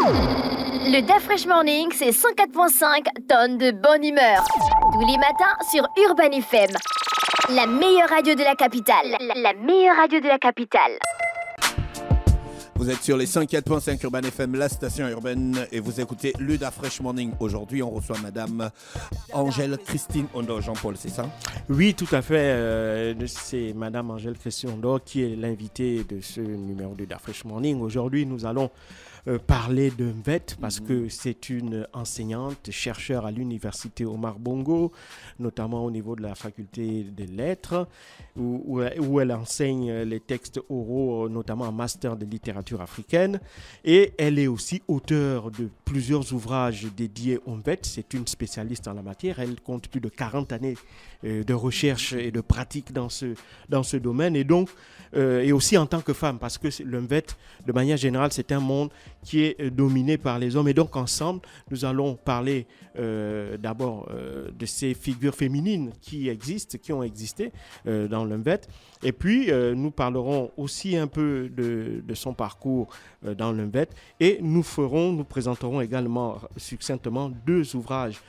Le DAF Fresh Morning, c'est 104.5 tonnes de bonne humeur. Tous les matins sur Urban FM. La meilleure radio de la capitale. La meilleure radio de la capitale. Vous êtes sur les 104.5 Urban FM, la station urbaine, et vous écoutez le DAF Fresh Morning. Aujourd'hui, on reçoit Madame Angèle Christine Ondo. Jean-Paul, c'est ça? Oui, tout à fait. C'est Madame Angèle Christine Ondo qui est l'invitée de ce numéro de DAF Fresh Morning. Aujourd'hui, nous allons parler de Mvette parce que c'est une enseignante, chercheure à l'université Omar Bongo, notamment au niveau de la faculté des lettres, où elle enseigne les textes oraux, notamment en master de littérature africaine. Et elle est aussi auteure de plusieurs ouvrages dédiés au Mvette. C'est une spécialiste en la matière. Elle compte plus de 40 années de recherche et de pratique dans ce domaine. Et donc, et aussi en tant que femme, parce que le Mvette, de manière générale, c'est un monde qui est dominé par les hommes. Et donc, ensemble, nous allons parler d'abord de ces figures féminines qui ont existé dans le Mvette. Et puis, nous parlerons aussi un peu de son parcours dans le Mvette. Et nous présenterons également succinctement 2 ouvrages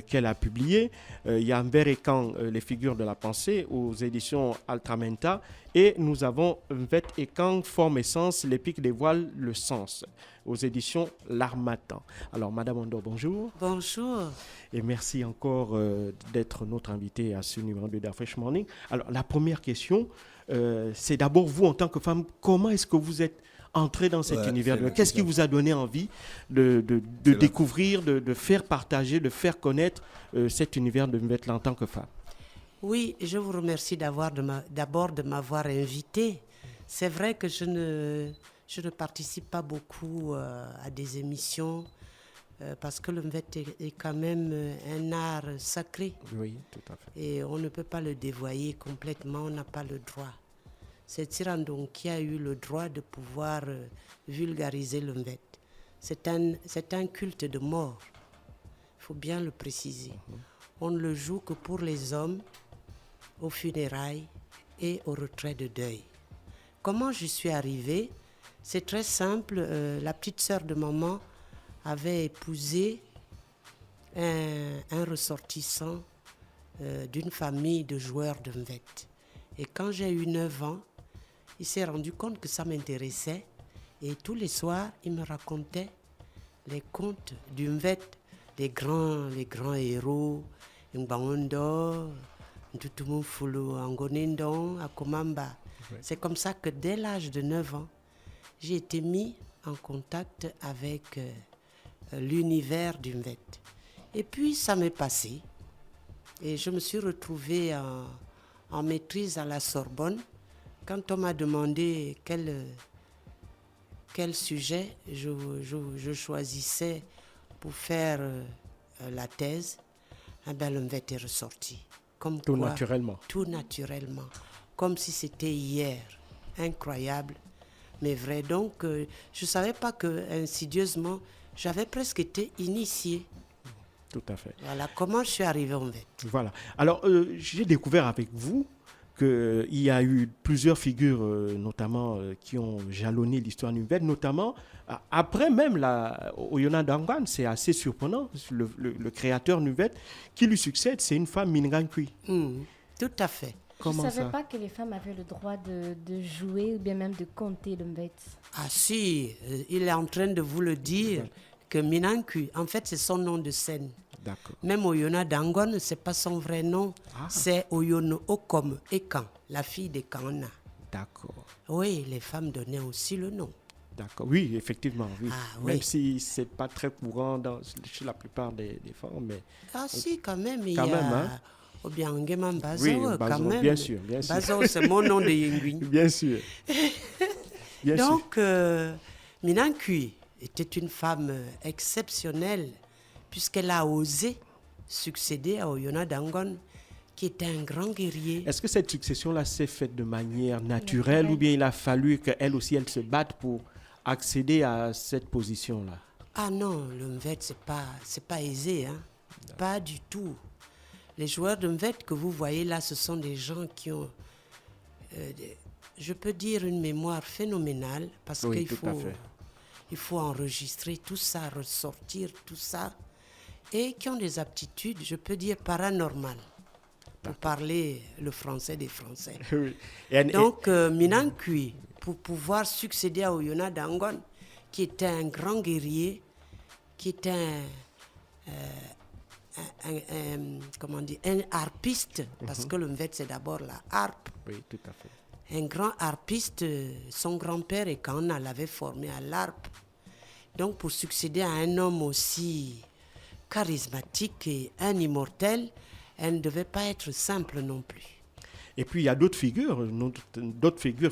qu'elle a publiés. Il y a Mvette et Quand, les figures de la pensée, aux éditions Altramenta. Et nous avons Mvette et Quand, forme et sens, l'épique dévoile le sens, aux éditions L'Harmattan. Alors, Madame Ondo, bonjour. Bonjour. Et merci encore d'être notre invitée à ce numéro de DAF Fresh Morning. Alors, la première question, c'est d'abord vous, en tant que femme, comment est-ce que vous êtes entrée dans cet univers? Qu'est-ce qui vous a donné envie de découvrir, de faire partager, de faire connaître cet univers de Mvette en tant que femme? Oui, je vous remercie d'abord de m'avoir invité. C'est vrai que je ne participe pas beaucoup à des émissions parce que le Mvette est quand même un art sacré. Oui, tout à fait. Et on ne peut pas le dévoyer complètement, on n'a pas le droit. C'est Tirandon qui a eu le droit de pouvoir vulgariser le Mvette. C'est un culte de mort, il faut bien le préciser. On ne le joue que pour les hommes, aux funérailles et au retrait de deuil. Comment je suis arrivée? C'est très simple. La petite sœur de maman avait épousé un ressortissant d'une famille de joueurs de Mvette. Et quand j'ai eu 9 ans, il s'est rendu compte que ça m'intéressait. Et tous les soirs, il me racontait les contes du Mvette, les grands héros, Mbangondo, Ntutumufulu, Angonindon, Akomamba. Oui. C'est comme ça que dès l'âge de 9 ans, j'ai été mis en contact avec l'univers du Mvette. Et puis ça m'est passé. Et je me suis retrouvée en maîtrise à la Sorbonne. Quand on m'a demandé quel sujet je choisissais pour faire la thèse, le Mvette est ressorti. Tout naturellement. Tout naturellement. Comme si c'était hier. Incroyable, mais vrai. Donc, je ne savais pas que, insidieusement, j'avais presque été initiée. Tout à fait. Voilà comment je suis arrivée en Mvette. Voilà. Alors, j'ai découvert avec vous qu'il y a eu plusieurs figures, notamment, qui ont jalonné l'histoire du Mvette, notamment, après même Oyona Dangan, c'est assez surprenant, le créateur du Mvette, qui lui succède, c'est une femme Mingankui. Tout à fait. Je ne savais pas que les femmes avaient le droit de jouer ou bien même de compter le Mvette. Ah si, il est en train de vous le dire, que Mingankui, en fait, c'est son nom de scène. D'accord. Même Oyona Dangon, ce n'est pas son vrai nom, c'est Oyono Okom Ekan, la fille de Kana. D'accord. Oui, les femmes donnaient aussi le nom. D'accord, oui, effectivement, oui. Même oui. si ce n'est pas très courant chez la plupart des femmes. Mais... Ah si, quand même, il y a... Hein? Ou bien Ngema Bazo, oui, quand même. Bien sûr. Bazo, c'est mon nom de Yingui. Bien sûr. Donc, Mingankui était une femme exceptionnelle puisqu'elle a osé succéder à Oyona Dangon, qui était un grand guerrier. Est-ce que cette succession-là s'est faite de manière naturelle ou bien il a fallu qu'elle aussi, elle se batte pour accéder à cette position-là? Ah non, le Mvette, c'est pas aisé, hein? Pas du tout. Les joueurs de Mvette que vous voyez là, ce sont des gens qui ont, je peux dire, une mémoire phénoménale parce qu'il il faut enregistrer tout ça, ressortir tout ça, et qui ont des aptitudes, je peux dire, paranormales, pour parler le français des Français. Oui. Donc, Minankui, pour pouvoir succéder à Oyona Dangon, qui était un grand guerrier, qui était un harpiste, parce que le Mvet, c'est d'abord la harpe. Oui, tout à fait. Un grand harpiste, son grand-père Ekana l'avait formé à l'harpe. Donc, pour succéder à un homme aussi charismatique et un immortel, elle ne devait pas être simple non plus. Et puis il y a d'autres figures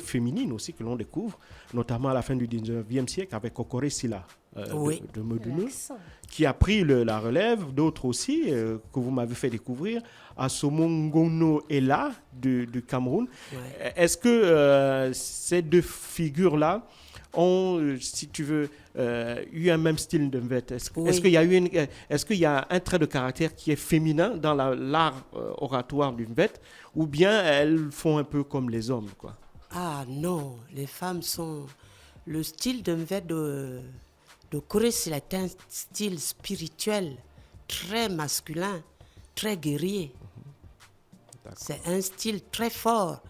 féminines aussi que l'on découvre, notamment à la fin du 19e siècle avec Kokore Silla de Modunu, qui a pris la relève, d'autres aussi que vous m'avez fait découvrir, Asomo Ngono Ella du Cameroun. Ouais. Est-ce que ces deux figures-là ont, si tu veux, eu un même style de Mvet? Est-ce qu'il y a un trait de caractère qui est féminin dans l'art oratoire du Mvet, ou bien elles font un peu comme les hommes, quoi? Ah non, les femmes sont... Le style de Mvet de Corée, c'est un style spirituel, très masculin, très guerrier. C'est un style très fort,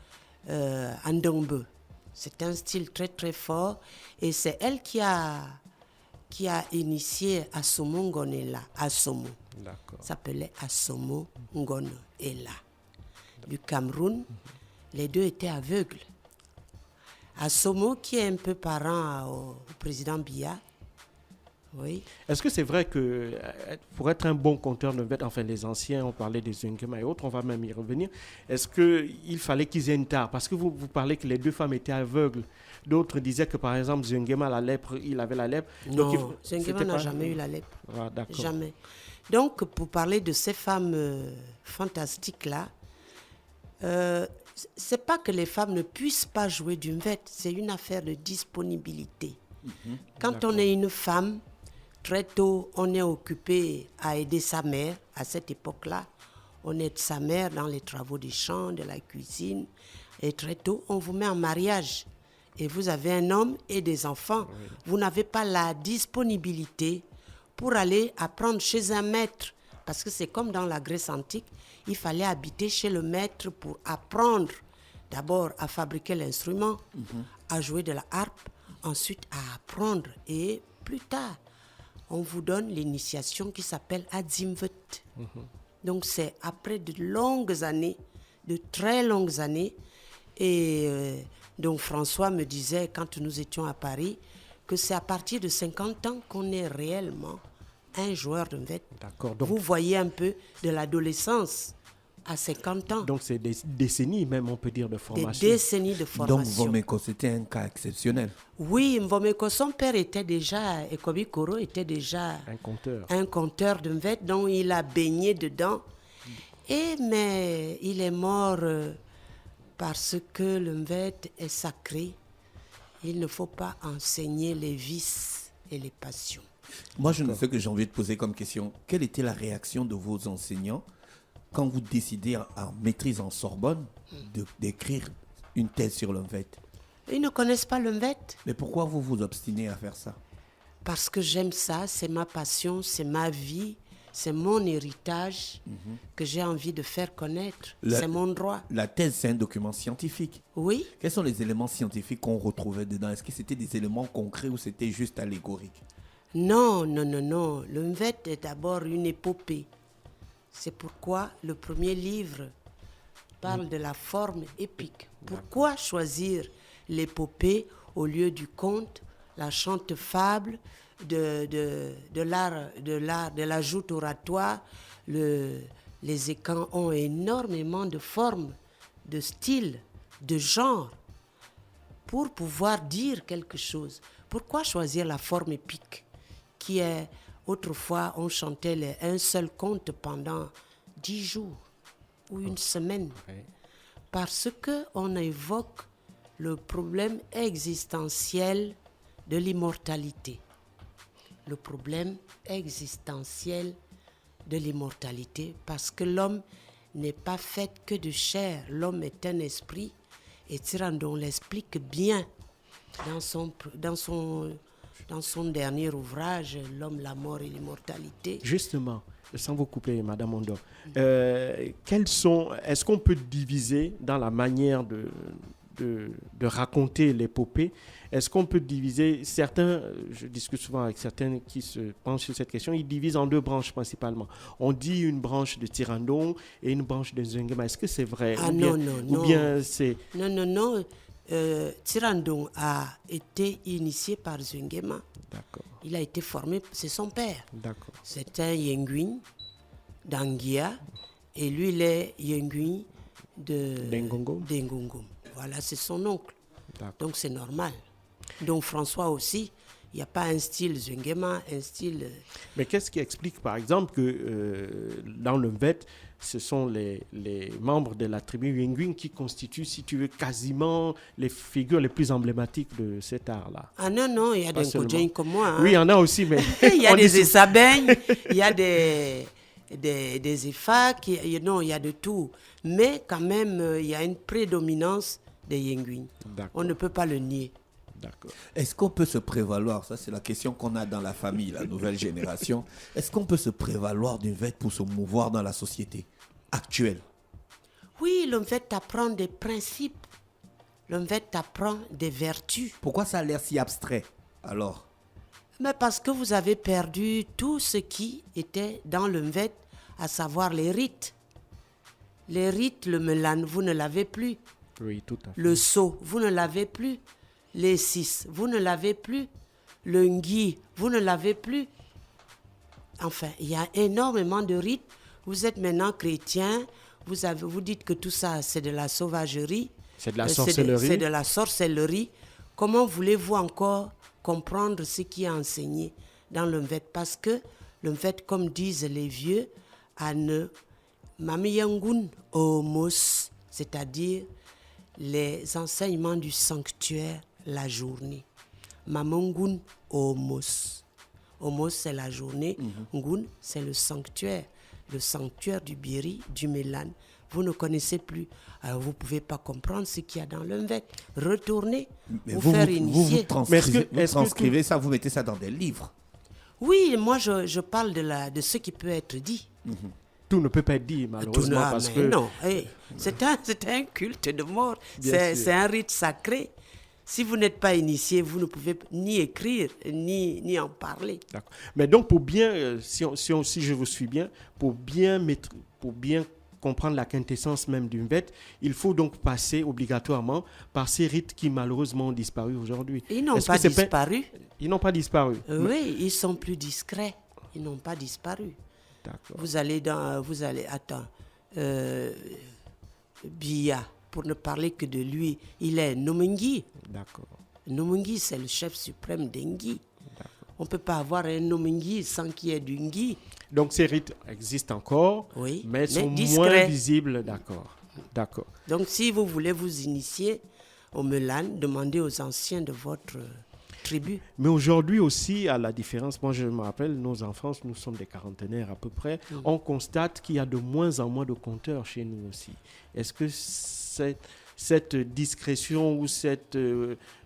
Andongbe. C'est un style très très fort, et c'est elle qui a initié Asomo Ngonela. Asomo s'appelait Asomo Ngonela. Du Cameroun, les deux étaient aveugles. Asomo, qui est un peu parent au président Biya. Oui. Est-ce que c'est vrai que pour être un bon conteur de Mvet, enfin les anciens ont parlé des Zungema et autres, on va même y revenir, est-ce qu'il fallait qu'ils aient une tare? Parce que vous parlez que les deux femmes étaient aveugles. D'autres disaient que par exemple Zungema, la lèpre, il avait la lèpre. Non, Zungema n'a jamais eu la lèpre. Ah, d'accord. Jamais. Donc pour parler de ces femmes fantastiques-là, c'est pas que les femmes ne puissent pas jouer du Mvet, c'est une affaire de disponibilité. Quand on est une femme, très tôt, on est occupé à aider sa mère. À cette époque-là, on aide sa mère dans les travaux des champs, de la cuisine. Et très tôt, on vous met en mariage. Et vous avez un homme et des enfants. Oui. Vous n'avez pas la disponibilité pour aller apprendre chez un maître. Parce que c'est comme dans la Grèce antique, il fallait habiter chez le maître pour apprendre d'abord à fabriquer l'instrument, à jouer de la harpe, ensuite à apprendre. Et plus tard, on vous donne l'initiation qui s'appelle Adzimvet. Donc c'est après de longues années, de très longues années. Et donc François me disait, quand nous étions à Paris, que c'est à partir de 50 ans qu'on est réellement un joueur de Mvet. D'accord. Donc, vous voyez un peu de l'adolescence à 50 ans. Donc c'est des décennies même, on peut dire, de formation. Des décennies de formation. Donc Mvomeko, c'était un cas exceptionnel. Oui, Mvomeko, son père était déjà, Ekobi Koro était déjà un conteur de Mvet, dont il a baigné dedans. Mais il est mort parce que le Mvet est sacré. Il ne faut pas enseigner les vices et les passions. Moi, je ne sais que j'ai envie de poser comme question. Quelle était la réaction de vos enseignants quand vous décidez en maîtrise en Sorbonne d'écrire une thèse sur le Mvet? Ils ne connaissent pas le Mvet. Mais pourquoi vous vous obstinez à faire ça? Parce que j'aime ça, c'est ma passion, c'est ma vie, c'est mon héritage que j'ai envie de faire connaître. C'est mon droit. La thèse, c'est un document scientifique. Oui. Quels sont les éléments scientifiques qu'on retrouvait dedans? Est-ce que c'était des éléments concrets ou c'était juste allégorique? Non. Le Mvet est d'abord une épopée. C'est pourquoi le premier livre parle de la forme épique. Pourquoi choisir l'épopée au lieu du conte, la chante-fable, de la joute oratoire? Les écans ont énormément de formes, de styles, de genres pour pouvoir dire quelque chose. Pourquoi choisir la forme épique qui est... Autrefois, on chantait un seul conte pendant 10 jours ou une semaine. Parce qu'on évoque le problème existentiel de l'immortalité. Le problème existentiel de l'immortalité, parce que l'homme n'est pas fait que de chair. L'homme est un esprit, et Tirandon l'explique bien dans son dans son dernier ouvrage, L'homme, la mort et l'immortalité. Justement, sans vous couper, Madame Ondo, est-ce qu'on peut diviser dans la manière de raconter l'épopée? Est-ce qu'on peut diviser certains, je discute souvent avec certains qui se penchent sur cette question, ils divisent en 2 branches principalement. On dit une branche de Tirandon et une branche de Zungema. Est-ce que c'est vrai? Non. Ou bien c'est... Non. Tirandon a été initié par Zungema. D'accord. Il a été formé, c'est son père. D'accord. C'est un Yenguin d'Anguia et lui il est Yenguin d'Engongom. Voilà, c'est son oncle. D'accord. Donc c'est normal. Donc François aussi, il n'y a pas un style Zungema, un style... Mais qu'est-ce qui explique par exemple que dans le Mvet, ce sont les membres de la tribu Yenguin qui constituent, si tu veux, quasiment les figures les plus emblématiques de cet art-là? Ah non, il y a des Nkodjeng comme moi. Hein. Oui, il y en a aussi, mais... Il y a des Essabeng, il y a des Efak, il y a de tout. Mais quand même, il y a une prédominance des Yenguin. On ne peut pas le nier. D'accord. Est-ce qu'on peut se prévaloir, ça c'est la question qu'on a dans la famille, la nouvelle génération, est-ce qu'on peut se prévaloir d'une vête pour se mouvoir dans la société actuelle? Oui, le Mvet t'apprend des principes, le Mvet t'apprend des vertus. Pourquoi ça a l'air si abstrait alors? Mais parce que vous avez perdu tout ce qui était dans le Mvet, à savoir les rites. Les rites, le melan, vous ne l'avez plus. Oui, tout à fait. Le sceau, vous ne l'avez plus. Les 6, vous ne l'avez plus. Le ngui, vous ne l'avez plus. Enfin, il y a énormément de rites. Vous êtes maintenant chrétien. Vous dites que tout ça, c'est de la sauvagerie. C'est de la sorcellerie. C'est de la sorcellerie. Comment voulez-vous encore comprendre ce qui est enseigné dans le Mvet? Parce que le Mvet, comme disent les vieux, a ne mamiyangun omos, c'est-à-dire les enseignements du sanctuaire la journée. Mamangun omos. Omos, c'est la journée. Ngun, c'est le sanctuaire du Biri, du Mélan. Vous ne connaissez plus. Alors, vous ne pouvez pas comprendre ce qu'il y a dans le Mvet. Retournez, vous faire initier. Vous transcrivez ça, vous mettez ça dans des livres. Oui, moi, je parle de ce qui peut être dit. Tout ne peut pas être dit, malheureusement, parce que... Non, c'est un culte de mort. C'est un rite sacré. Si vous n'êtes pas initié, vous ne pouvez ni écrire, ni en parler. D'accord. Mais donc, pour bien, si je vous suis bien, pour bien comprendre la quintessence même d'une bête, il faut donc passer obligatoirement par ces rites qui malheureusement ont disparu aujourd'hui. Ils n'ont pas disparu. Ils n'ont pas disparu. Oui, ils sont plus discrets. Ils n'ont pas disparu. D'accord. Vous allez, Biya, pour ne parler que de lui, il est Nomengi. D'accord. Nomengi, c'est le chef suprême d'Engi. On ne peut pas avoir un Nomengi sans qu'il y ait du Ngi. Donc ces rites existent encore, oui, mais sont discrets. moins visibles. D'accord. Donc si vous voulez vous initier au Melan, demandez aux anciens de votre tribu. Mais aujourd'hui aussi, à la différence, moi je me rappelle, nos enfants, nous sommes des quarantenaires à peu près, on constate qu'il y a de moins en moins de compteurs chez nous aussi. Est-ce que cette discrétion ou cette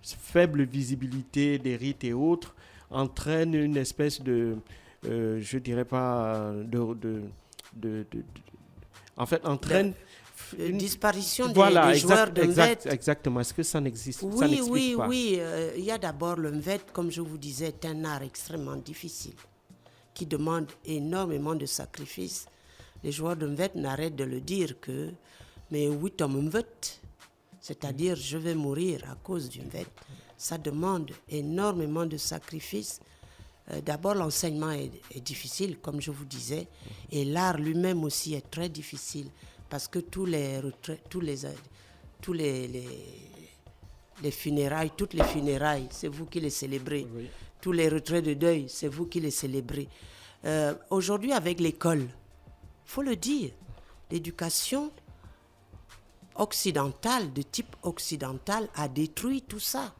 faible visibilité des rites et autres entraîne une espèce de, je dirais pas, en fait, entraîne... une disparition des joueurs de Mvet. Exactement. Est-ce que ça n'existe pas? Oui. Il y a d'abord le Mvet, comme je vous disais, est un art extrêmement difficile qui demande énormément de sacrifices. Les joueurs de Mvet n'arrêtent de le dire que mais oui, Tom Mvet, c'est-à-dire je vais mourir à cause du Mvet. Ça demande énormément de sacrifices. D'abord, l'enseignement est difficile, comme je vous disais, et l'art lui-même aussi est très difficile. Parce que tous les funérailles, toutes les funérailles, c'est vous qui les célébrez. Oui. Tous les retraits de deuil, c'est vous qui les célébrez. Aujourd'hui, avec l'école, il faut le dire, l'éducation occidentale, de type occidental, a détruit tout ça.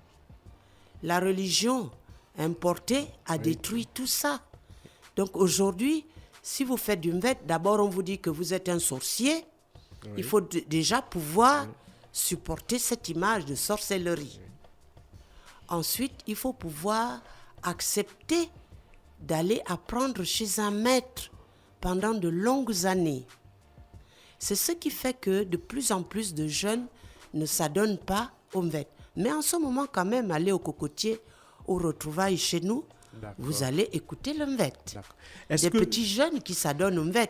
La religion importée a détruit tout ça. Donc aujourd'hui, si vous faites du Mvet, d'abord on vous dit que vous êtes un sorcier. Oui. Il faut déjà pouvoir supporter cette image de sorcellerie. Ensuite, il faut pouvoir accepté d'aller apprendre chez un maître pendant de longues années. C'est ce qui fait que de plus en plus de jeunes ne s'adonnent pas au Mvet. Mais en ce moment, quand même, aller au cocotier, au retrouvailles chez nous, vous allez écouter le Mvet. Des petits jeunes qui s'adonnent au Mvet.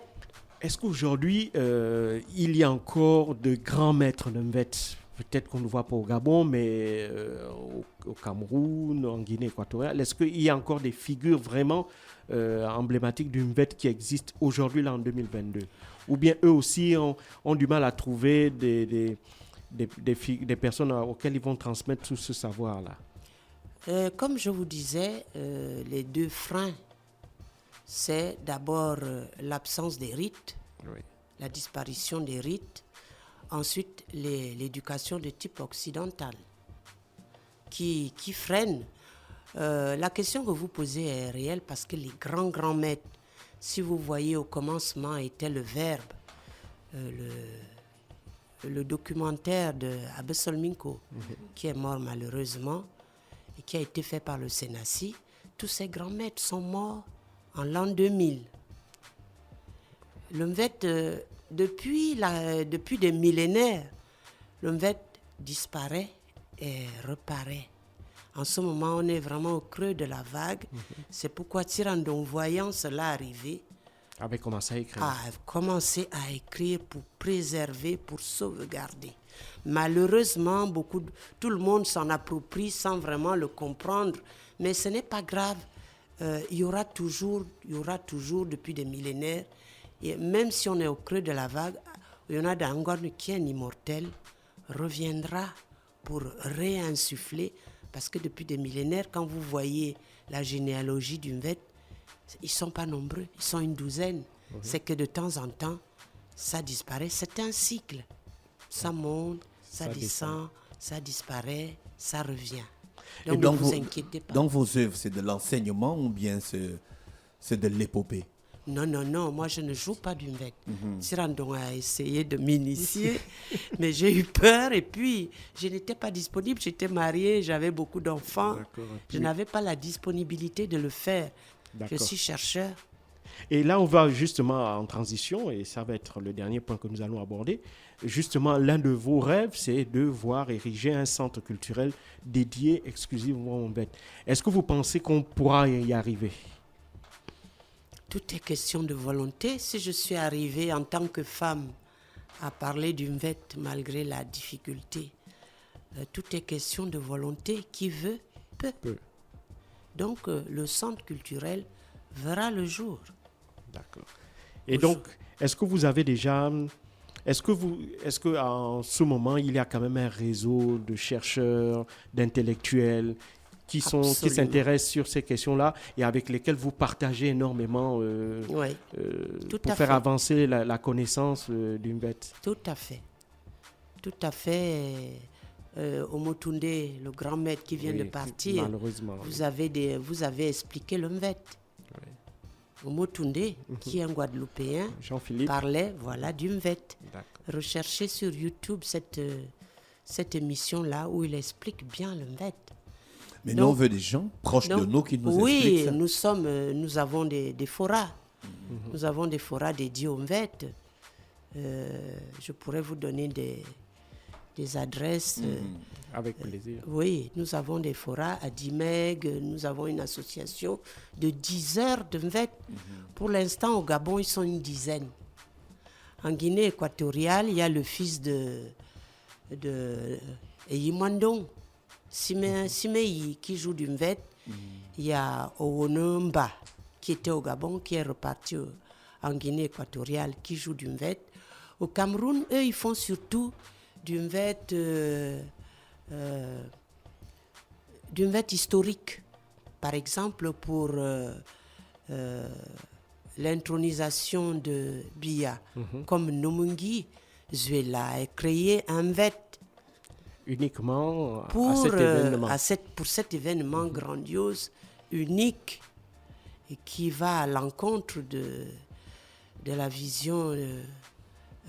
Est-ce qu'aujourd'hui, il y a encore de grands maîtres de Mvet? Peut-être qu'on ne voit pas au Gabon, mais au Cameroun, en Guinée équatoriale. Est-ce qu'il y a encore des figures vraiment emblématiques du Mvet qui existent aujourd'hui, là, en 2022? Ou bien eux aussi ont du mal à trouver des personnes auxquelles ils vont transmettre tout ce savoir-là? Comme je vous disais, les deux freins, c'est d'abord l'absence des rites, la disparition des rites, ensuite l'éducation de type occidental qui freine. La question que vous posez est réelle parce que les grands maîtres, si vous voyez au commencement était le verbe, le documentaire de Abessol Minko, qui est mort malheureusement et qui a été fait par le Sénassi, tous ces grands maîtres sont morts en l'an 2000. Le Mvet, depuis des millénaires, le Mvet disparaît et reparaît. En ce moment, on est vraiment au creux de la vague. C'est pourquoi Tirandon, voyant cela arriver, avait commencé à écrire. A commencé à écrire pour préserver, pour sauvegarder. Malheureusement, tout le monde s'en approprie sans vraiment le comprendre. Mais ce n'est pas grave. Il y aura toujours depuis des millénaires, et même si on est au creux de la vague, il y en a d'Angorn qui est immortel, reviendra pour réinsuffler, parce que depuis des millénaires, quand vous voyez la généalogie du Mvet, ils ne sont pas nombreux, ils sont une douzaine. C'est que de temps en temps, ça disparaît. C'est un cycle. Ça monte, ça descend, ça disparaît, ça revient. Donc ne vous inquiétez pas. Dans vos œuvres, c'est de l'enseignement ou bien c'est de l'épopée? Non, moi je ne joue pas du Mvet. Tirandon a essayé de m'initier, mais j'ai eu peur et puis je n'étais pas disponible. J'étais mariée, j'avais beaucoup d'enfants. Je n'avais pas la disponibilité de le faire. Je suis chercheur. Et là, on va justement en transition, et ça va être le dernier point que nous allons aborder. Justement, l'un de vos rêves, c'est de voir ériger un centre culturel dédié exclusivement au Mvet. Est-ce que vous pensez qu'on pourra y arriver? Tout est question de volonté. Si je suis arrivée en tant que femme à parler du Mvet malgré la difficulté, tout est question de volonté. Qui veut, peut. Donc, le centre culturel verra le jour. D'accord. Et donc, est-ce que vous avez déjà... Est-ce que en ce moment, il y a quand même un réseau de chercheurs, d'intellectuels qui s'intéressent sur ces questions-là et avec lesquels vous partagez énormément pour faire avancer la connaissance du Mvet? Tout à fait. Tout à fait. Omotunde, le grand maître qui vient de partir, malheureusement, vous avez expliqué le Mvet. Omotunde, qui est un Guadeloupéen, parlait du Mvet. Recherchez sur YouTube cette émission-là où il explique bien le Mvet. Mais nous, on veut des gens proches de nous qui nous expliquent ça. Oui, nous avons des forats. Nous avons des forats dédiés au Mvet. Je pourrais vous donner des adresses. Avec plaisir. Oui, nous avons des forats à Dimeg, nous avons une association de 10 heures de Mvet. Pour l'instant, au Gabon, ils sont une dizaine. En Guinée équatoriale, il y a le fils de Eyimandong, Simei, qui joue du Mvet. Il y a Owonomba, qui était au Gabon, qui est reparti en Guinée équatoriale, qui joue du Mvet. Au Cameroun, eux, ils font surtout du Mvet historique. Par exemple, pour l'intronisation de Biya, comme Nomungi, Zuela a créé un Mvet uniquement à cet événement. Pour cet événement grandiose, unique, et qui va à l'encontre de la vision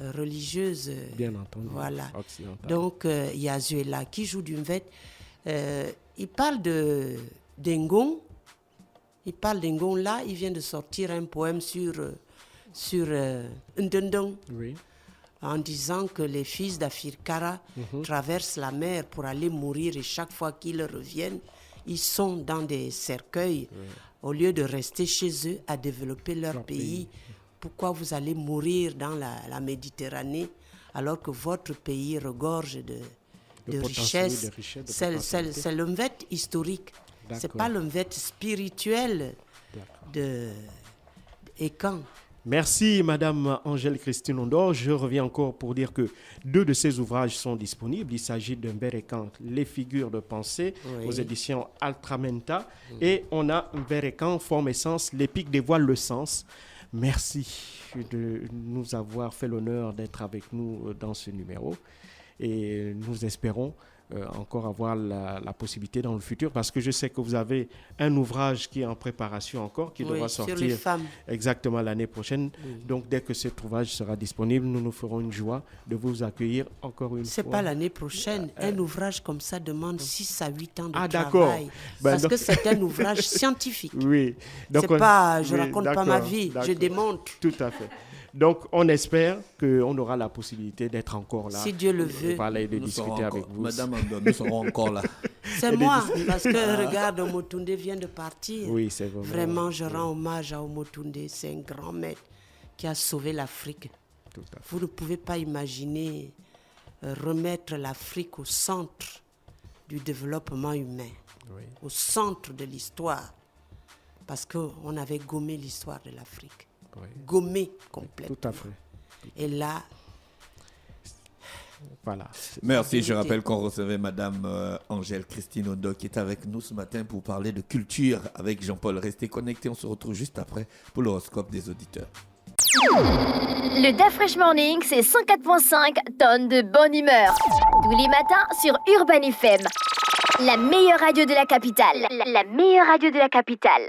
religieuse. Bien entendu. Voilà. Occidentale. Donc, il y a Zuela qui joue du Mvet. Il parle de Dengong, Il parle d'Ngon. Là, il vient de sortir un poème sur Ndendong, Oui. en disant que les fils d'Afirkara traversent la mer pour aller mourir et chaque fois qu'ils reviennent, ils sont dans des cercueils au lieu de rester chez eux à développer leur pays. Pourquoi vous allez mourir dans la Méditerranée alors que votre pays regorge de richesses? C'est l'Mvet historique. C'est pas l'Mvet spirituel de Ekan. Merci Madame Angèle Christine Ondor. Je reviens encore pour dire que 2 de ces ouvrages sont disponibles. Il s'agit de Mberekan, Les figures de pensée, aux éditions Altramenta. Et on a Mberekan, Forme et sens, l'épique dévoile le sens. Merci de nous avoir fait l'honneur d'être avec nous dans ce numéro. Et nous espérons encore avoir la possibilité dans le futur, parce que je sais que vous avez un ouvrage qui est en préparation encore, qui devra sortir sur les femmes. Exactement l'année prochaine. Donc dès que cet ouvrage sera disponible, nous nous ferons une joie de vous accueillir encore une fois. C'est pas l'année prochaine. Un ouvrage comme ça demande 6 à 8 ans de travail. D'accord. Parce que c'est un ouvrage scientifique. Oui. Donc C'est pas, je raconte pas ma vie, je démontre. Tout à fait. Donc, on espère qu'on aura la possibilité d'être encore là. Si Dieu le veut. Parler, de discuter avec vous. Madame Ando, nous serons encore là. C'est moi, parce que regarde, Omotunde vient de partir. Oui, c'est vraiment. Vraiment, je rends hommage à Omotunde. C'est un grand maître qui a sauvé l'Afrique. Tout à fait. Vous ne pouvez pas imaginer remettre l'Afrique au centre du développement humain, au centre de l'histoire, parce qu'on avait gommé l'histoire de l'Afrique. Gommé complètement. Tout à fait. Et là... Voilà. Merci, je rappelle qu'on recevait Madame Angèle Christine Ondo qui est avec nous ce matin pour parler de culture avec Jean-Paul. Restez connectés, on se retrouve juste après pour l'horoscope des auditeurs. Le DAF Fresh Morning, c'est 104.5 tonnes de bonne humeur. Tous les matins sur Urban FM. La meilleure radio de la capitale. La meilleure radio de la capitale.